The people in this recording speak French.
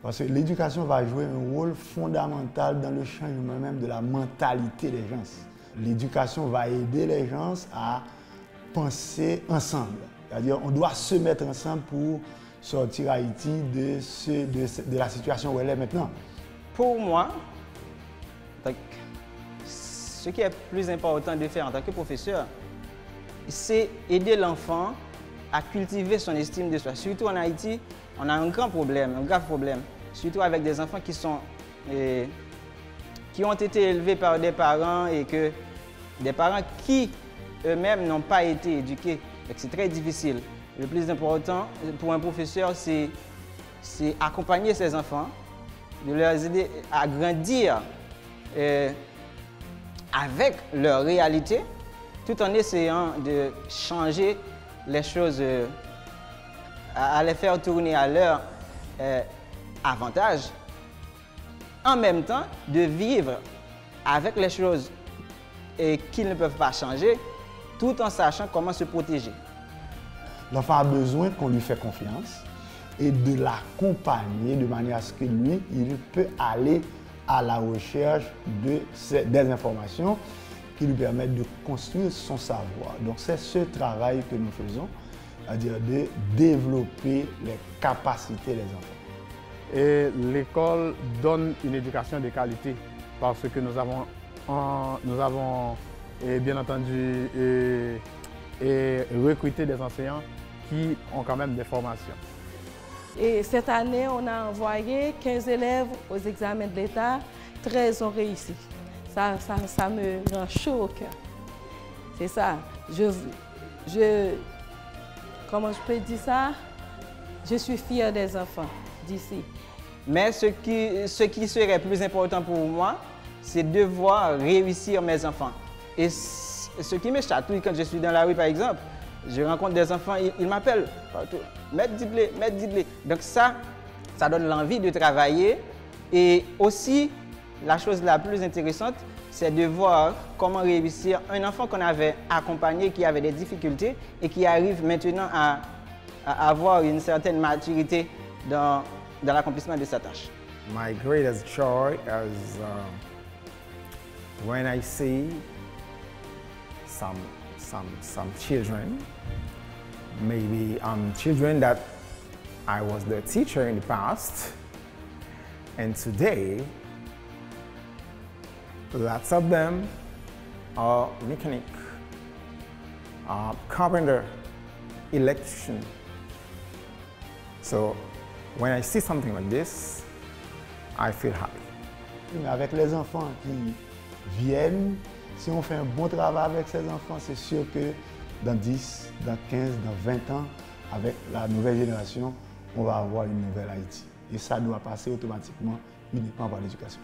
Parce que l'éducation va jouer un rôle fondamental dans le changement même de la mentalité des gens. L'éducation va aider les gens à penser ensemble. C'est-à-dire qu'on doit se mettre ensemble pour sortir Haïti de la situation où elle est maintenant. Pour moi, ce qui est plus important de faire en tant que professeur, c'est aider l'enfant à cultiver son estime de soi. Surtout en Haïti, on a un grand problème, un grave problème. Surtout avec des enfants qui ont été élevés par des parents et que des parents qui eux-mêmes n'ont pas été éduqués. C'est très difficile. Le plus important pour un professeur, c'est accompagner ses enfants, de leur aider à grandir avec leur réalité, tout en essayant de changer les choses, à les faire tourner à leur avantage, en même temps de vivre avec les choses qu'ils ne peuvent pas changer, tout en sachant comment se protéger. L'enfant a besoin qu'on lui fasse confiance et de l'accompagner de manière à ce que lui, il peut aller à la recherche des informations qui lui permettent de construire son savoir. Donc c'est ce travail que nous faisons, c'est-à-dire de développer les capacités des enfants. Et l'école donne une éducation de qualité parce que nous avons bien entendu recruté des enseignants qui ont quand même des formations. Et cette année, on a envoyé 15 élèves aux examens de l'État, 13 ont réussi. Ça me rend chaud au cœur. C'est ça. Comment je peux dire ça? Je suis fière des enfants d'ici. Mais ce qui serait plus important pour moi, c'est de voir réussir mes enfants. Et ce qui me chatouille quand je suis dans la rue, par exemple, je rencontre des enfants, ils m'appellent partout, maître Diblé, maître Diblé. Donc ça donne l'envie de travailler. Et aussi, la chose la plus intéressante, c'est de voir comment réussir un enfant qu'on avait accompagné, qui avait des difficultés et qui arrive maintenant à avoir une certaine maturité dans l'accomplissement de sa tâche. My greatest joy is when I see some children, maybe children that I was their teacher in the past, and today lots of them are mechanic, carpenter, electrician. So when I see something like this, I feel happy. Avec les enfants qui viennent, si on fait un bon travail avec ces enfants, c'est sûr que dans 10, dans 15, dans 20 ans, avec la nouvelle génération, on va avoir une nouvelle Haïti. Et ça doit passer automatiquement uniquement par l'éducation.